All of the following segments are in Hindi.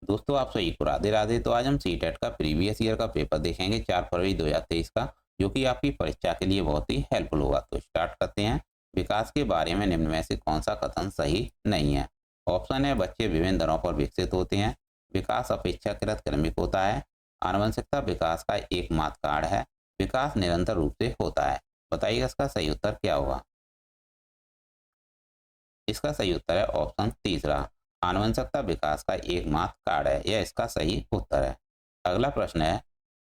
दोस्तों आप सभी को राधे राधे। तो आज हम सीटेट का प्रीवियस ईयर का पेपर देखेंगे 4 फरवरी 2023 का, जो कि आपकी परीक्षा के लिए बहुत ही हेल्पफुल होगा। तो स्टार्ट करते हैं। विकास के बारे में निम्न में से कौन सा कथन सही नहीं है? ऑप्शन है बच्चे विभिन्न दरों पर विकसित होते हैं, विकास अपेक्षाकृत क्रमिक होता है, आनुवंशिकता विकास का एकमात्र कारण है, विकास निरंतर रूप से होता है। बताइएगा इसका सही उत्तर क्या होगा। इसका सही उत्तर है ऑप्शन तीसरा, आनुवंशिकता विकास का एकमात्र कारण है। यह इसका सही उत्तर है। अगला प्रश्न है,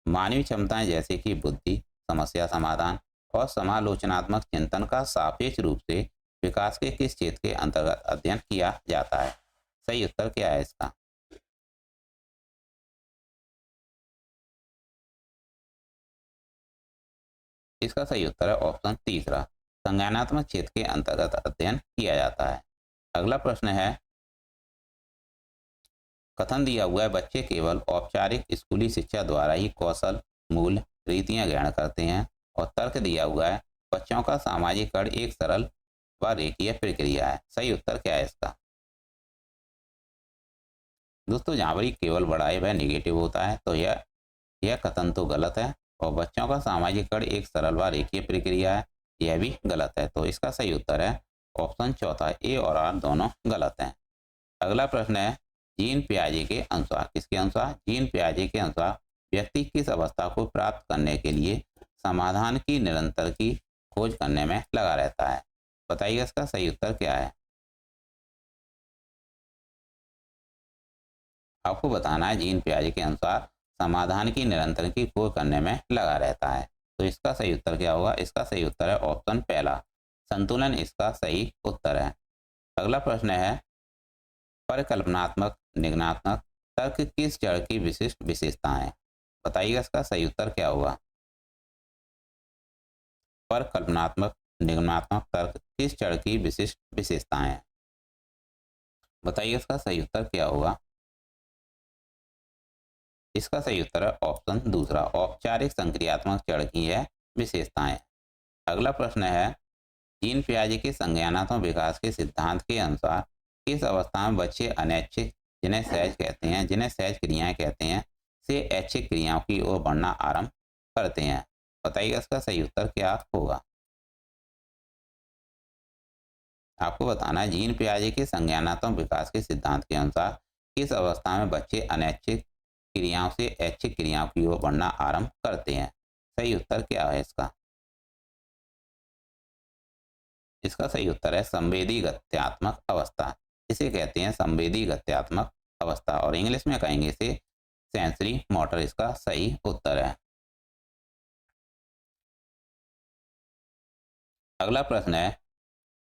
मानवीय क्षमताएं जैसे कि बुद्धि, समस्या समाधान और समालोचनात्मक चिंतन का सापेक्ष रूप से विकास के किस क्षेत्र के अंतर्गत अध्ययन किया जाता है? सही उत्तर क्या है इसका? इसका सही उत्तर है ऑप्शन तीसरा, संज्ञानात्मक क्षेत्र के अंतर्गत अध्ययन किया जाता है। अगला प्रश्न है, कथन दिया हुआ है बच्चे केवल औपचारिक स्कूली शिक्षा द्वारा ही कौशल, मूल्य, रीतियां ग्रहण करते हैं। और तर्क दिया हुआ है बच्चों का सामाजिकरण एक सरल व रेखीय प्रक्रिया है। सही उत्तर क्या है इसका? दोस्तों जहाँ पर केवल बढ़ाए वह निगेटिव होता है, तो यह कथन तो गलत है। और बच्चों का सामाजिकरण एक सरल व रेखीय प्रक्रिया है, यह भी गलत है। तो इसका सही उत्तर है ऑप्शन चौथा, ए और आर दोनों गलत हैं। अगला प्रश्न है, जीन पियाजे के अनुसार, किसके अनुसार? जीन पियाजे के अनुसार व्यक्ति किस अवस्था को प्राप्त करने के लिए समाधान की निरंतर की खोज करने में लगा रहता है? बताइए इसका सही उत्तर क्या है। आपको बताना है जीन पियाजे के अनुसार समाधान की निरंतर की खोज करने में लगा रहता है। तो इसका सही उत्तर क्या होगा? इसका सही उत्तर है ऑप्शन पहला, संतुलन इसका सही उत्तर है। अगला प्रश्न है, परिकल्पनात्मक निगमनात्मक तर्क किस जड़ की विशिष्ट विशेषताएं हैं? बताइएगा इसका सही उत्तर क्या होगा। परिकल्पनात्मक निगमनात्मक तर्क किस जड़ की विशिष्ट विशेषताएं हैं? बताइए इसका सही उत्तर क्या होगा। इसका सही उत्तर है ऑप्शन दूसरा, औपचारिक संक्रियात्मक जड़ की है विशेषताएं। अगला प्रश्न है, जीन पियाजे के संज्ञानात्मक विकास के सिद्धांत के अनुसार किस अवस्था में बच्चे अनैच्छिक, जिन्हें सहज क्रियाएं कहते हैं, से ऐच्छिक क्रियाओं की ओर बढ़ना आरंभ करते हैं? बताइएगा इसका सही उत्तर क्या होगा। आपको बताना है जीन पियाजे के संज्ञानात्मक विकास के सिद्धांत के अनुसार किस अवस्था में बच्चे अनैच्छिक क्रियाओं से ऐच्छिक क्रियाओं की ओर बढ़ना आरंभ करते हैं? सही उत्तर क्या है इसका? इसका सही उत्तर है संवेदी गत्यात्मक अवस्था। इसे कहते हैं संवेदी गत्यात्मक अवस्था, और इंग्लिश में कहेंगे इसे सेंसरी मोटर। इसका सही उत्तर है। अगला प्रश्न है,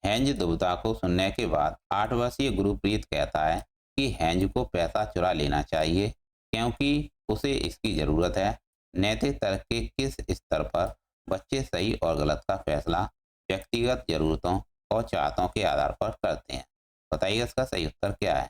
हेंज दुबता को सुनने के बाद 8 वर्षीय गुरप्रीत कहता है कि हेंज को पैसा चुरा लेना चाहिए क्योंकि उसे इसकी जरूरत है। नैतिक तर्क के किस स्तर पर बच्चे सही और गलत का फैसला व्यक्तिगत जरूरतों और चाहतों के आधार पर करते हैं? बताइए इसका सही उत्तर क्या है।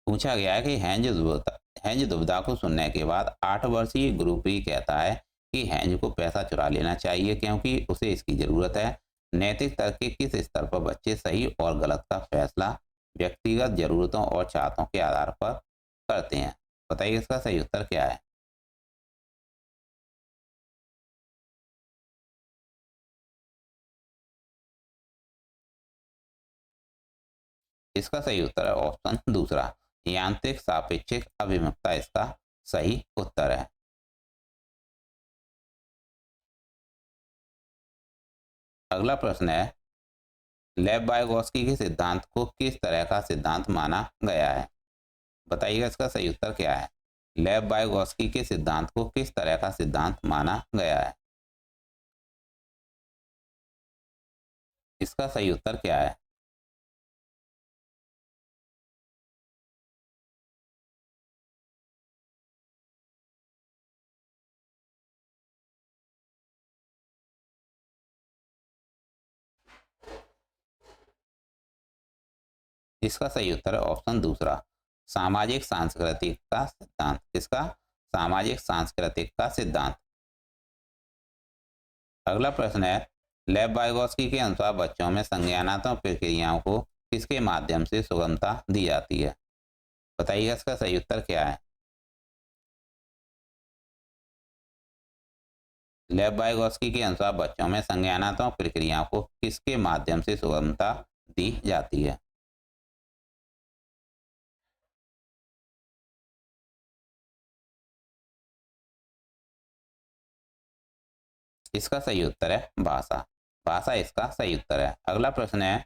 पूछा गया है कि हेंज दुबदा को सुनने के बाद 8 वर्षीय गुरप्रीत कहता है कि हेंज को पैसा चुरा लेना चाहिए क्योंकि उसे इसकी जरूरत है। नैतिक तर्क के किस स्तर पर बच्चे सही और गलत का फैसला व्यक्तिगत जरूरतों और चाहतों के आधार पर करते हैं? बताइए इसका सही उत्तर क्या है। इसका सही उत्तर है ऑप्शन दूसरा, यांत्रिक सापेक्षिक अभिमुखता इसका सही उत्तर है। अगला प्रश्न है, लेव वाइगोत्स्की के सिद्धांत को किस तरह का सिद्धांत माना गया है? बताइएगा इसका सही उत्तर क्या है। लेव वाइगोत्स्की के सिद्धांत को किस तरह का सिद्धांत माना गया है? इसका सही उत्तर क्या है। इसका सही उत्तर है ऑप्शन दूसरा, सामाजिक सांस्कृतिक का सिद्धांत। इसका सामाजिक सांस्कृतिक का सिद्धांत। अगला प्रश्न है, लेव वाइगोत्स्की के अनुसार बच्चों में संज्ञानात्मक प्रक्रियाओं को किसके माध्यम से सुगमता दी जाती है? बताइएगा इसका सही उत्तर क्या है? लेव वाइगोत्स्की के अनुसार बच्चों में संज्ञानात्मक प्रक्रियाओं को किसके माध्यम से सुगमता दी जाती है? इसका सही उत्तर है भाषा। भाषा इसका सही उत्तर है। अगला प्रश्न है,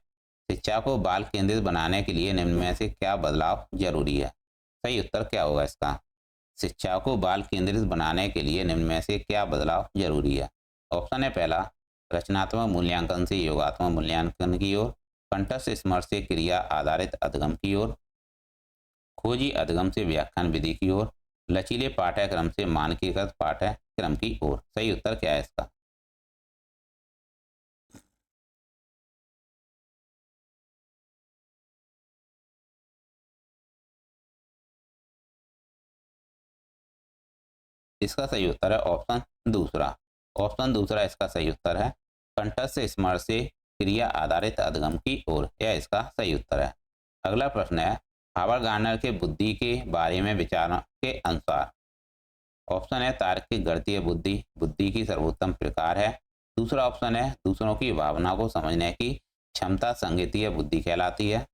शिक्षा को बाल केंद्रित बनाने के लिए निम्न में से क्या बदलाव जरूरी है? सही उत्तर क्या होगा इसका? शिक्षा को बाल केंद्रित बनाने के लिए निम्न में से क्या बदलाव जरूरी है? ऑप्शन है पहला, रचनात्मक मूल्यांकन से योगात्मक मूल्यांकन की ओर, कंठस्थ स्मरण से क्रिया आधारित अधिगम की ओर, खोजी अधिगम से व्याख्यान विधि की ओर, लचीले पाठ्यक्रम से मानकीकृत पाठ्यक्रम की ओर। सही उत्तर क्या है इसका? इसका सही उत्तर है ऑप्शन दूसरा। ऑप्शन दूसरा इसका सही उत्तर है, कंठस्थ स्मरण से क्रिया आधारित अधिगम की ओर। यह इसका सही उत्तर है। अगला प्रश्न है, हावर्ड गार्डनर के बुद्धि के बारे में विचारों के अनुसार। ऑप्शन है तार्किक गणितीय बुद्धि बुद्धि की सर्वोत्तम प्रकार है। दूसरा ऑप्शन है दूसरों की भावना को समझने की क्षमता संगीतीय बुद्धि कहलाती है।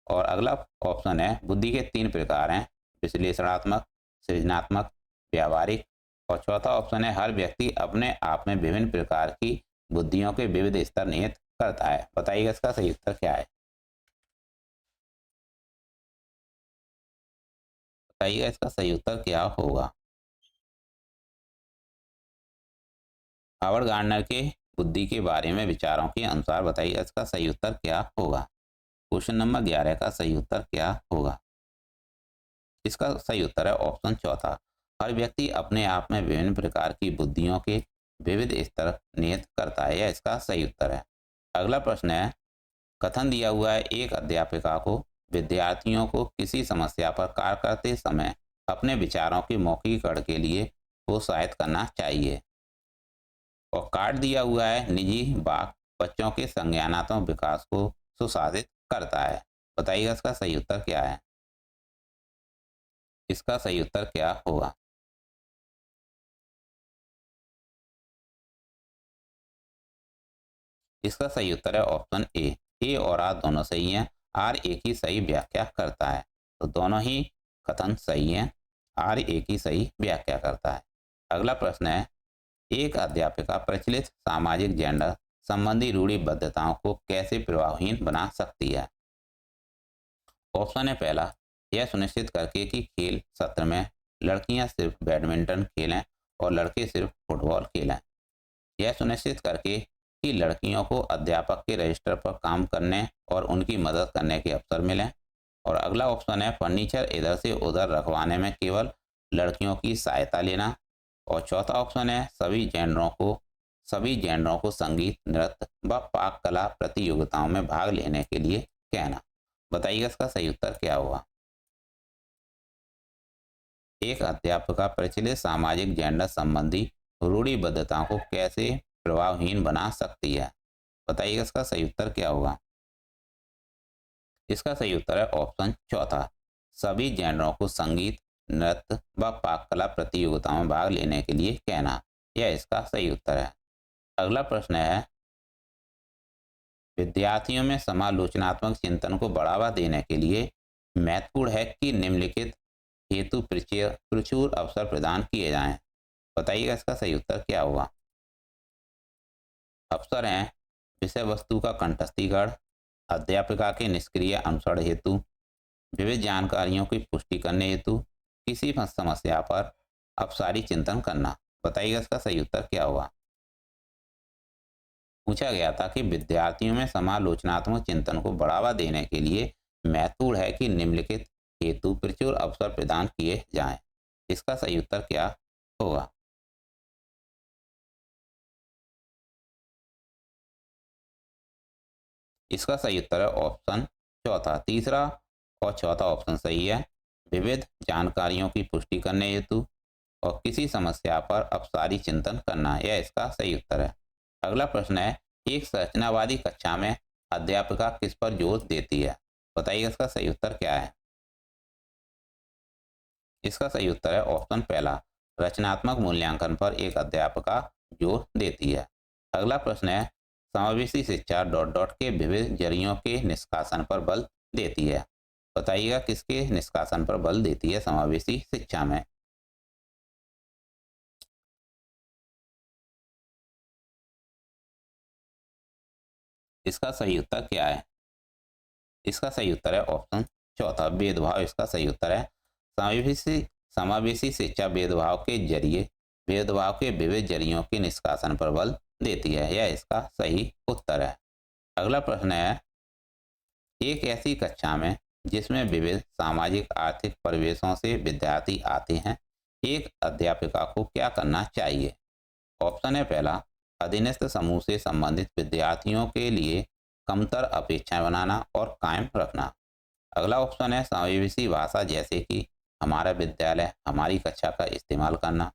और अगला ऑप्शन है बुद्धि के 3 प्रकार हैं, विश्लेषणात्मक, सृजनात्मक, व्यावहारिक। और चौथा ऑप्शन है हर व्यक्ति अपने आप में विभिन्न प्रकार की बुद्धियों के विविध स्तर निहित करता है। बताइएगा इसका सही उत्तर क्या है? बताइएगा इसका सही उत्तर क्या होगा? हावर्ड गार्डनर के बुद्धि के बारे में विचारों के अनुसार बताइए इसका सही उत्तर क्या होगा? क्वेश्चन नंबर 11 का सही उत्तर क्या होगा? इसका सही उत्तर है ऑप्शन चौथा, हर व्यक्ति अपने आप में विभिन्न प्रकार की बुद्धियों के विविध स्तर निहित करता है। यह इसका सही उत्तर है। अगला प्रश्न है, कथन दिया हुआ है एक अध्यापिका को विद्यार्थियों को किसी समस्या पर कार्य करते समय अपने विचारों के मौखिकरण के लिए प्रोत्साहित करना चाहिए। और कार्ड दिया हुआ है निजी बाग बच्चों के संज्ञानात्मक विकास को सुशासित करता है। बताइएगा इसका सही उत्तर क्या है? इसका सही उत्तर क्या होगा? इसका सही उत्तर है ऑप्शन ए और आर दोनों सही हैं। आर एक ही सही व्याख्या करता है, तो दोनों ही कथन सही हैं। आर एक ही सही व्याख्या करता है। अगला प्रश्न है, एक अध्यापिका प्रचलित सामाजिक जेंडर संबंधी रूढ़िबद्धताओं को कैसे प्रभावहीन बना सकती है? ऑप्शन है पहला, यह सुनिश्चित करके कि खेल सत्र में लड़कियां सिर्फ बैडमिंटन खेलें और लड़के सिर्फ फुटबॉल खेलें। यह सुनिश्चित करके कि लड़कियों को अध्यापक के रजिस्टर पर काम करने और उनकी मदद करने के अवसर मिलें। और अगला ऑप्शन है फर्नीचर इधर से उधर रखवाने में केवल लड़कियों की सहायता लेना। और चौथा ऑप्शन है सभी जेंडरों को संगीत, नृत्य व पाक कला प्रतियोगिताओं में भाग लेने के लिए कहना। बताइएगा इसका सही उत्तर क्या होगा? एक अध्यापिका प्रचलित सामाजिक जेंडर संबंधी रूढ़िबद्धताओं को कैसे प्रभावहीन बना सकती है? बताइएगा इसका सही उत्तर क्या होगा? इसका सही उत्तर है ऑप्शन चौथा, सभी जेंडरों को संगीत, नृत्य व पाक कला प्रतियोगिताओं में भाग लेने के लिए कहना। यह इसका सही उत्तर है। अगला प्रश्न है, विद्यार्थियों में समालोचनात्मक चिंतन को बढ़ावा देने के लिए महत्वपूर्ण है कि निम्नलिखित हेतु प्रचुर अवसर प्रदान किए जाएं। बताइएगा इसका सही उत्तर क्या होगा? अवसर हैं विषय वस्तु का कंठस्थीकरण, अध्यापिका के निष्क्रिय अनुसरण हेतु, विविध जानकारियों की पुष्टि करने हेतु, किसी समस्या पर अपसारी चिंतन करना। बताइएगा इसका सही उत्तर क्या होगा? पूछा गया था कि विद्यार्थियों में समालोचनात्मक चिंतन को बढ़ावा देने के लिए महत्वपूर्ण है कि निम्नलिखित हेतु प्रचुर अवसर प्रदान किए जाएं। इसका सही उत्तर क्या होगा? इसका सही उत्तर है ऑप्शन चौथा। तीसरा और चौथा ऑप्शन सही है। विविध जानकारियों की पुष्टि करने हेतु और किसी समस्या पर अपसारी चिंतन करना, यह इसका सही उत्तर है। अगला प्रश्न है, एक संरचनावादी कक्षा में अध्यापिका किस पर जोर देती है? बताइए इसका सही उत्तर क्या है। इसका सही उत्तर है ऑप्शन पहला, रचनात्मक मूल्यांकन पर एक अध्यापिका जोर देती है। अगला प्रश्न है, समावेशी शिक्षा डॉट डॉट के विविध जरियों के निष्कासन पर बल देती है। बताइएगा किसके निष्कासन पर बल देती है समावेशी शिक्षा में। इसका सही उत्तर क्या है। इसका सही उत्तर है ऑप्शन चौथा, भेदभाव इसका सही उत्तर है। समावेशी समावेशी शिक्षा भेदभाव के जरिए भेदभाव के विविध जरियों के निष्कासन पर बल देती है, यह इसका सही उत्तर है। अगला प्रश्न है, एक ऐसी कक्षा में जिसमें विविध सामाजिक आर्थिक परिवेशों से विद्यार्थी आते हैं, एक अध्यापिका को क्या करना चाहिए। ऑप्शन है पहला, अधीनस्थ समूह से संबंधित विद्यार्थियों के लिए कमतर अपेक्षाएं बनाना और कायम रखना। अगला ऑप्शन है समावेशी भाषा जैसे कि हमारा विद्यालय हमारी कक्षा का इस्तेमाल करना।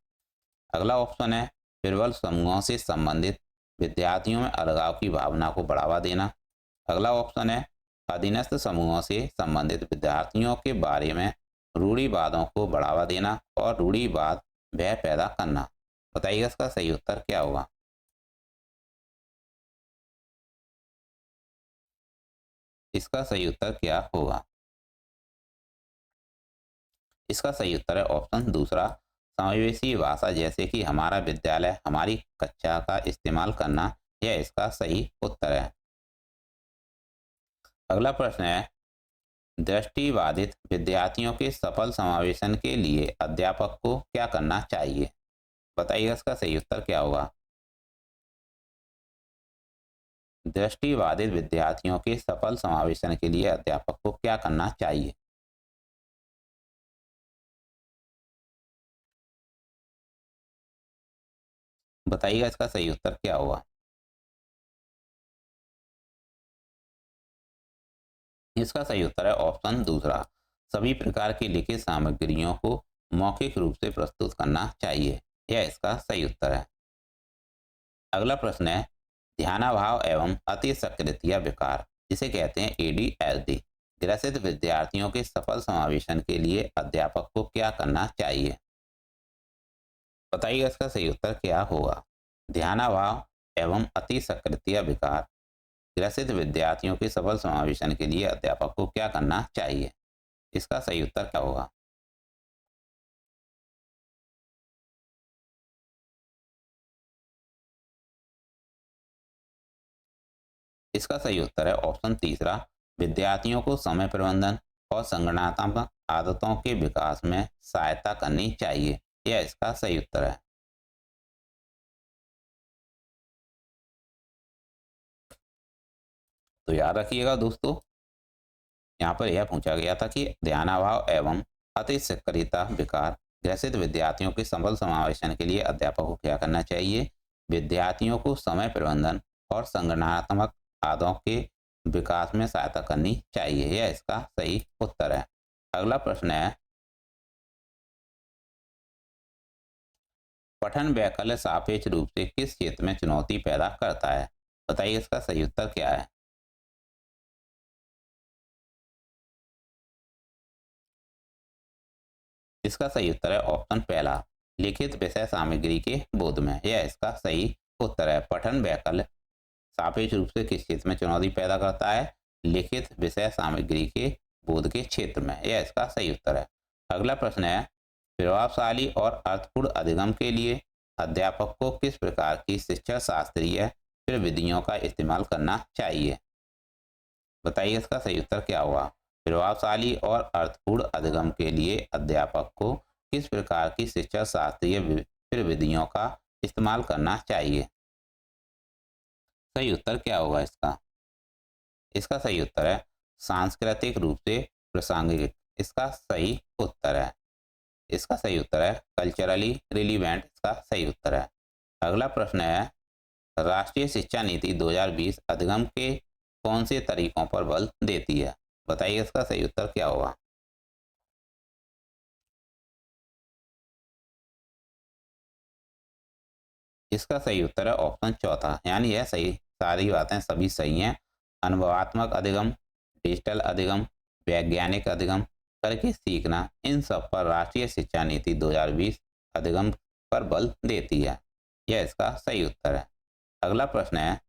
अगला ऑप्शन है प्रबल समूहों से संबंधित विद्यार्थियों में अलगाव की भावना को बढ़ावा देना। अगला ऑप्शन है अधीनस्थ समूहों से संबंधित विद्यार्थियों के बारे में रूढ़िवादों को बढ़ावा देना और रूढ़िवाद भय पैदा करना। बताइएगा इसका सही उत्तर क्या होगा। इसका सही उत्तर क्या होगा। इसका सही उत्तर है ऑप्शन दूसरा, समावेशी भाषा जैसे कि हमारा विद्यालय हमारी कक्षा का इस्तेमाल करना, यह इसका सही उत्तर है। अगला प्रश्न है, दृष्टिबाधित विद्यार्थियों के सफल समावेशन के लिए अध्यापक को क्या करना चाहिए। बताइएगा इसका सही उत्तर क्या होगा। दृष्टिबाधित विद्यार्थियों के सफल समावेशन के लिए अध्यापक को क्या करना चाहिए। बताइएगा इसका सही उत्तर क्या होगा। इसका सही उत्तर है ऑप्शन दूसरा, सभी प्रकार की लिखित सामग्रियों को मौखिक रूप से प्रस्तुत करना चाहिए, यह इसका सही उत्तर है। अगला प्रश्न है, ध्यानाभाव एवं अति सकृत या विकार जिसे कहते हैं एडीएचडी ग्रसित विद्यार्थियों के सफल समावेशन के लिए अध्यापक को क्या करना चाहिए। बताइए इसका सही उत्तर क्या होगा। ध्यानाभाव एवं अति सकृत या विकार ग्रसित विद्यार्थियों के सफल समावेशन के लिए अध्यापक को क्या करना चाहिए। इसका सही उत्तर क्या होगा। इसका सही उत्तर है ऑप्शन तीसरा, विद्यार्थियों को समय प्रबंधन और संगठनात्मक आदतों के विकास में सहायता करनी चाहिए, यह इसका सही उत्तर है। तो याद रखिएगा दोस्तों, यहाँ पर यह पूछा गया था कि ध्यानाभाव एवं अति सक्रियता विकार ग्रसित विद्यार्थियों के सफल समावेशन के लिए अध्यापक को क्या करना चाहिए। विद्यार्थियों को समय प्रबंधन और संगठनात्मक आदतों के विकास में सहायता करनी चाहिए, यह इसका सही उत्तर है। अगला प्रश्न है, पठन वैकल्य सापेक्ष रूप से किस क्षेत्र में चुनौती पैदा करता है। बताइए इसका सही उत्तर क्या है। इसका सही उत्तर है ऑप्शन पहला, लिखित विषय सामग्री के बोध में, यह इसका सही उत्तर है। पठन वैकल्य सापेक्ष रूप से किस क्षेत्र में चुनौती पैदा करता है। लिखित विषय सामग्री के बोध के क्षेत्र में, यह इसका सही उत्तर है। अगला प्रश्न है, प्रभावशाली और अर्थपूर्ण अधिगम के लिए अध्यापक को किस प्रकार की शिक्षा शास्त्रीय फिर विधियों का इस्तेमाल करना चाहिए। बताइए इसका सही उत्तर क्या होगा। प्रभावशाली और अर्थपूर्ण अधिगम के लिए अध्यापक को किस प्रकार की शिक्षा शास्त्रीय फिर विधियों का इस्तेमाल करना चाहिए। सही उत्तर क्या होगा इसका। इसका सही उत्तर है सांस्कृतिक रूप से प्रासंगिक, इसका सही उत्तर है। इसका सही उत्तर है कल्चरली रिलीवेंट, इसका सही उत्तर है। अगला प्रश्न है, राष्ट्रीय शिक्षा नीति 2020 अधिगम के कौन से तरीकों पर बल देती है। बताइए इसका सही उत्तर क्या होगा। इसका सही उत्तर है ऑप्शन चौथा, यानी यह सही, सारी बातें सभी सही हैं। अनुभवात्मक अधिगम, डिजिटल अधिगम, वैज्ञानिक अधिगम, करके सीखना, इन सब पर राष्ट्रीय शिक्षा नीति 2020 अधिगम पर बल देती है। यह इसका सही उत्तर है। अगला प्रश्न है,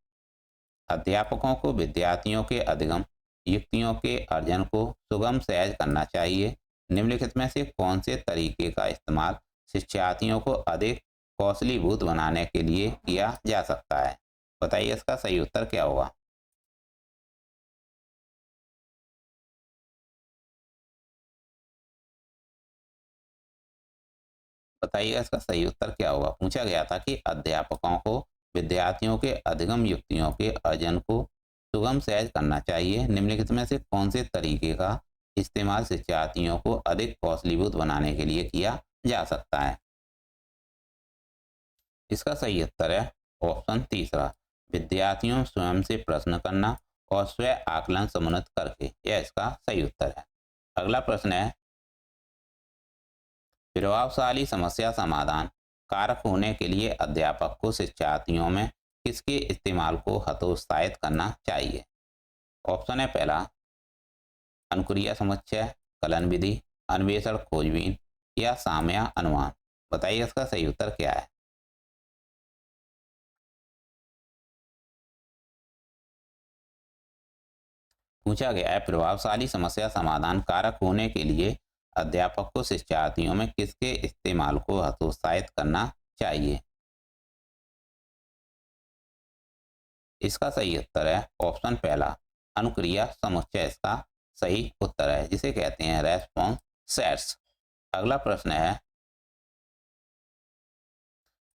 अध्यापकों को विद्यार्थियों के अधिगम युक्तियों के अर्जन को सुगम सहज करना चाहिए। निम्नलिखित में से कौन से तरीके का इस्तेमाल शिक्षार्थियों को अधिक कौशलीभूत बनाने के लिए किया जा सकता है? बताइए इसका सही उत्तर क्या होगा। बताइए इसका सही उत्तर क्या होगा। पूछा गया था कि अध्यापकों को विद्यार्थियों के अधिगम युक्तियों के अर्जन को सुगम सहज करना चाहिए। निम्नलिखित में से कौन से तरीके का इस्तेमाल शिक्षार्थियों को अधिक कौशलीभूत बनाने के लिए किया जा सकता है? इसका सही उत्तर है ऑप्शन तीसरा, विद्यार्थियों स्वयं से प्रश्न करना और स्व आकलन समन्वित करके। यह इसका सही उत्तर है। अगला प्रश्न है, प्रभावशाली समस्या समाधान कारक होने के लिए अध्यापक को शिक्षार्थियों में किसके इस्तेमाल को हतोत्साहित करना चाहिए? ऑप्शन है पहला, अनुक्रिया समुच्चय, कलन विधि, अन्वेषण खोजबीन या साम्य अनुमान। बताइए इसका सही उत्तर क्या है। पूछा गया है, प्रभावशाली समस्या समाधान कारक होने के लिए अध्यापक को शिक्षार्थियों में किसके इस्तेमाल को हतोत्साहित करना चाहिए? इसका सही उत्तर है ऑप्शन पहला, अनुक्रिया समुच्चय इसका सही उत्तर है, जिसे कहते हैं रेस्पॉन्स सेट्स। अगला प्रश्न है,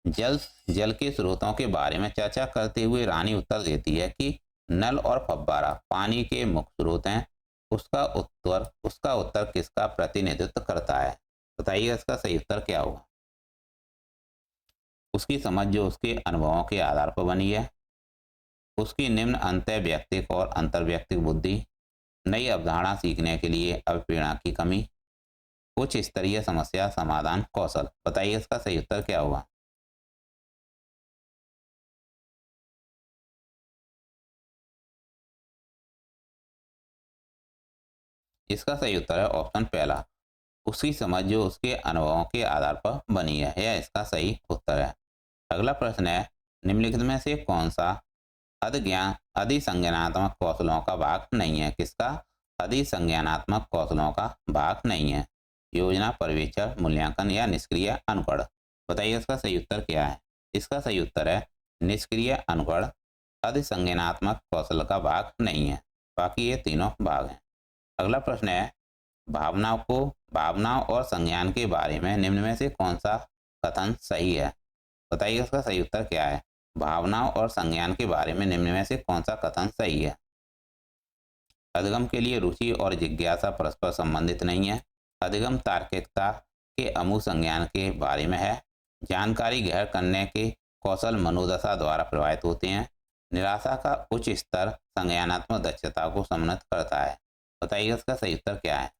जल जल के स्रोतों के बारे में चर्चा करते हुए रानी उत्तर देती है कि नल और फव्वारा पानी के मुख्य स्रोत हैं। उसका उत्तर किसका प्रतिनिधित्व करता है? बताइए इसका सही उत्तर क्या होगा। उसकी समझ जो उसके अनुभवों के आधार पर बनी है, उसकी निम्न अंतः व्यक्तिक और अंतर्व्यक्तिक बुद्धि, नई अवधारणा सीखने के लिए अभिप्रेरणा की कमी, उच्च स्तरीय समस्या समाधान कौशल। बताइए इसका सही उत्तर क्या होगा। इसका सही उत्तर है ऑप्शन पहला, उसकी समझ जो उसके अनुभवों के आधार पर बनी है। यह इसका सही उत्तर है। अगला प्रश्न है, निम्नलिखित में से कौन सा अधिसंज्ञानात्मक कौशलों का भाग नहीं है? किसका अधिसंज्ञानात्मक कौशलों का भाग नहीं है? योजना, पर्यवेक्षण, मूल्यांकन या निष्क्रिय अनुकरण। बताइए इसका सही उत्तर क्या है। इसका सही उत्तर है निष्क्रिय अनुकरण अधिसंज्ञानात्मक कौशल का भाग नहीं है, बाकी ये तीनों भाग हैं। अगला प्रश्न है, भावनाओं और संज्ञान के बारे में निम्न में से कौन सा कथन सही है? बताइए इसका सही उत्तर क्या है। भावनाओं और संज्ञान के बारे में निम्न में से कौन सा कथन सही है? अधिगम के लिए रुचि और जिज्ञासा परस्पर संबंधित नहीं है। अधिगम तार्किकता के अमूल संज्ञान के बारे में है। जानकारी ग्रहण करने के कौशल मनोदशा द्वारा प्रभावित होते हैं। निराशा का उच्च स्तर संज्ञानात्मक दक्षता को सम्मिलित करता है। बताइए इसका सही उत्तर क्या है।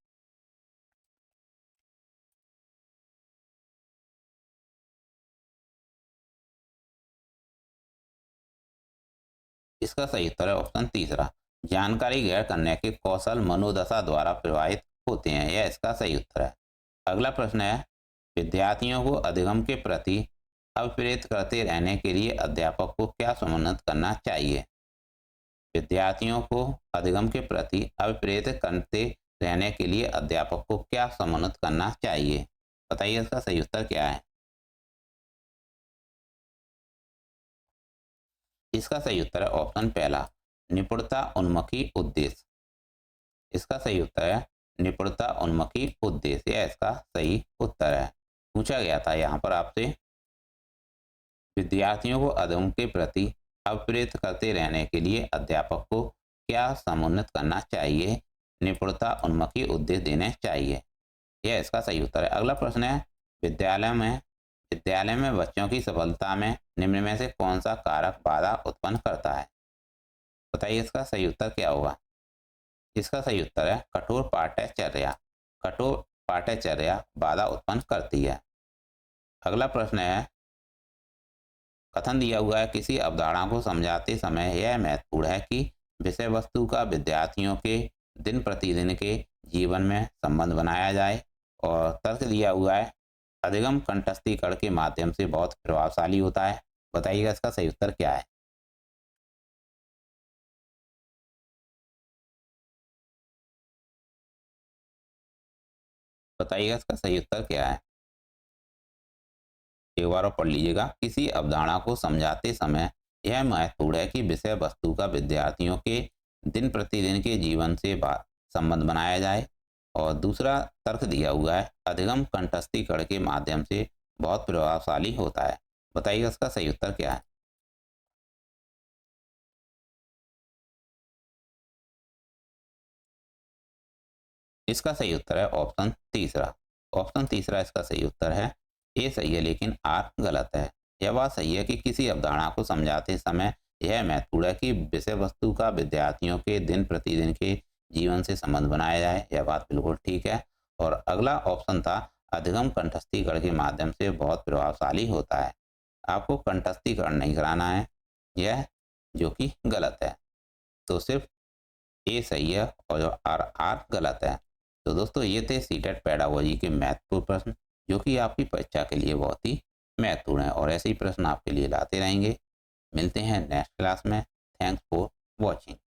इसका सही उत्तर है ऑप्शन तीसरा, जानकारी ग्रहण करने के कौशल मनोदशा द्वारा प्रभावित होते हैं। यह इसका सही उत्तर है। अगला प्रश्न है, विद्यार्थियों को अधिगम के प्रति अभिप्रेरित करते रहने के लिए अध्यापक को क्या समन्वित करना चाहिए? विद्यार्थियों को अधिगम के प्रति अभिप्रेरित करते रहने के लिए अध्यापक को क्या समन्वित करना चाहिए? बताइए इसका सही उत्तर क्या है। इसका सही उत्तर है ऑप्शन पहला, निपुणता उन्मुखी उद्देश्य। इसका सही उत्तर है निपुणता उन्मुखी उद्देश्य। यह इसका सही उत्तर है। पूछा गया था यहाँ पर आपसे, विद्यार्थियों को अधिगम के प्रति अभिप्रेरित करते रहने के लिए अध्यापक को क्या समन्वित करना चाहिए? निपुणता उन्मुखी उद्देश्य देने चाहिए। यह इसका सही उत्तर है। अगला प्रश्न है, विद्यालय में बच्चों की सफलता में निम्न में से कौन सा कारक बाधा उत्पन्न करता है? बताइए इसका सही उत्तर क्या होगा। इसका सही उत्तर है कठोर पाठ्यचर्या बाधा उत्पन्न करती है। अगला प्रश्न है, कथन दिया हुआ है, किसी अवधारणा को समझाते समय यह महत्वपूर्ण है कि विषय वस्तु का विद्यार्थियों के दिन प्रतिदिन के जीवन में संबंध बनाया जाए। और तर्क दिया हुआ है अधिगम कंठस्थीकरण के माध्यम से बहुत प्रभावशाली होता है। बताइएगा इसका सही उत्तर क्या है। बताइएगा इसका सही उत्तर क्या है। एक बार और पढ़ लीजिएगा। किसी अवधारणा को समझाते समय यह महत्वपूर्ण है कि विषय वस्तु का विद्यार्थियों के दिन प्रतिदिन के जीवन से संबंध बनाया जाए। और दूसरा तर्क दिया हुआ है अधिगम कंठस्थीकरण के माध्यम से बहुत प्रभावशाली होता है। बताइएगा इसका सही उत्तर क्या है। इसका सही उत्तर है ऑप्शन तीसरा। ऑप्शन तीसरा इसका सही उत्तर है। ए सही है लेकिन आर गलत है। यह बात सही है कि किसी अवधारणा को समझाते समय यह महत्वपूर्ण है कि विषय वस्तु का विद्यार्थियों के दिन प्रतिदिन के जीवन से संबंध बनाया जाए। यह बात बिल्कुल ठीक है। और अगला ऑप्शन था अधिगम कंठस्थीकरण के माध्यम से बहुत प्रभावशाली होता है। आपको कंठस्थीकरण नहीं कराना है, यह जो कि गलत है। तो सिर्फ ए सही है और जो आर आर गलत है। तो दोस्तों ये थे सीटेट पेडागोजी के महत्वपूर्ण प्रश्न जो कि आपकी परीक्षा के लिए बहुत ही महत्वपूर्ण है और ऐसे ही प्रश्न आपके लिए लाते रहेंगे। मिलते हैं नेक्स्ट क्लास में। Thanks for watching.